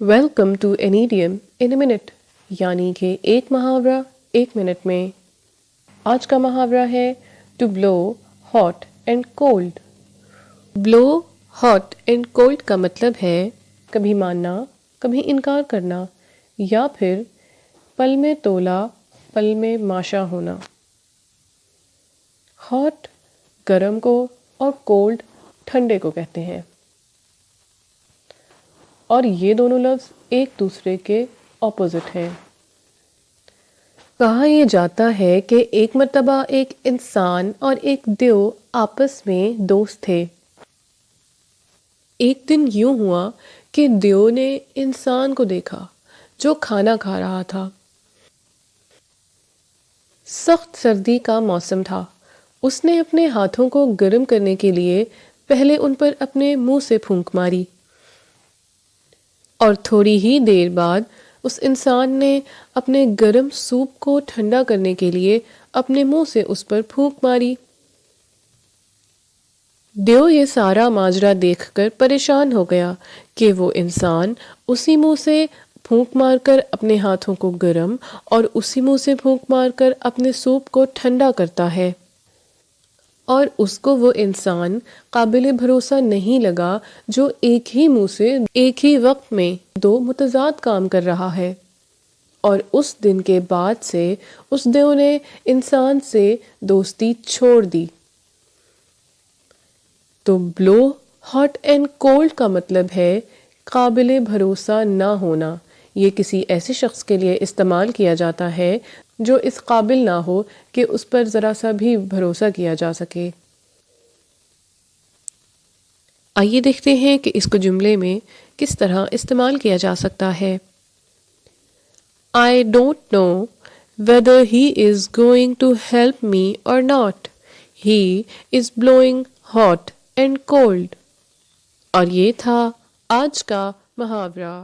Welcome to an idiom in a minute, یعنی کہ ایک محاورہ ایک منٹ میں۔ آج کا محاورہ ہے to blow hot and cold. Blow hot and cold کا مطلب ہے کبھی ماننا، کبھی انکار کرنا، یا پھر پل میں تولا پل میں ماشا ہونا۔ ہاٹ گرم کو اور کولڈ ٹھنڈے کو کہتے ہیں، اور یہ دونوں لفظ ایک دوسرے کے اپوزٹ ہیں۔ کہا یہ جاتا ہے کہ ایک مرتبہ ایک انسان اور ایک دیو آپس میں دوست تھے۔ ایک دن یوں ہوا کہ دیو نے انسان کو دیکھا جو کھانا کھا رہا تھا۔ سخت سردی کا موسم تھا۔ اس نے اپنے ہاتھوں کو گرم کرنے کے لیے پہلے ان پر اپنے منہ سے پھونک ماری، اور تھوڑی ہی دیر بعد اس انسان نے اپنے گرم سوپ کو ٹھنڈا کرنے کے لیے اپنے منہ سے اس پر پھونک ماری۔ دیو یہ سارا ماجرا دیکھ کر پریشان ہو گیا کہ وہ انسان اسی منہ سے پھونک مار کر اپنے ہاتھوں کو گرم اور اسی منہ سے پھونک مار کر اپنے سوپ کو ٹھنڈا کرتا ہے، اور اس کو وہ انسان قابل بھروسہ نہیں لگا جو ایک ہی منہ سے ایک ہی وقت میں دو متضاد کام کر رہا ہے۔ اور اس دن کے بعد سے اس دیو نے انسان سے دوستی چھوڑ دی۔ تو بلو ہاٹ اینڈ کولڈ کا مطلب ہے قابل بھروسہ نہ ہونا۔ یہ کسی ایسے شخص کے لیے استعمال کیا جاتا ہے جو اس قابل نہ ہو کہ اس پر ذرا سا بھی بھروسہ کیا جا سکے۔ آئیے دیکھتے ہیں کہ اس کو جملے میں کس طرح استعمال کیا جا سکتا ہے۔ I don't know whether he is going to help me or not. He is blowing hot and cold. اور یہ تھا آج کا محاورہ۔